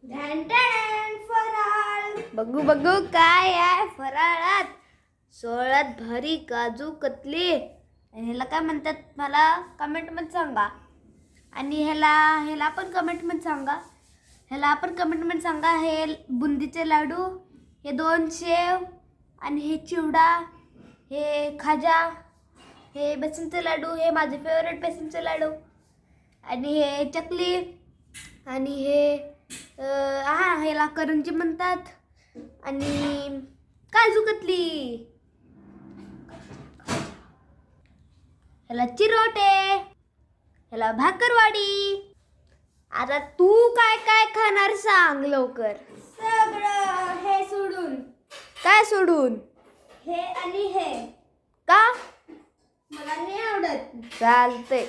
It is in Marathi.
फराळ बघू बघू काय आहे फराळात. सोळात भारी काजू कतली. आणि ह्याला काय म्हणतात मला कमेंट मध्ये सांगा. आणि ह्याला पण कमेंट मध्ये सांगा. हे बुंदीचे लाडू, हे 2 शेव, आणि हे चिवडा, हे खाजा, हे बेसनचे लाडू, हे माझे फेवरेट बेसनचे लाडू, आणि हे चकली, आणि हे ह्याला करंजी म्हणतात, आणि काजू कतली, ह्याला चिरोटे, ह्याला भाकरवाडी. आता तू काय काय खाणार सांग लवकर. सगळं हे सोडून. काय सोडून? हे आणि हे का? मला नाही आवडत. चालतंय.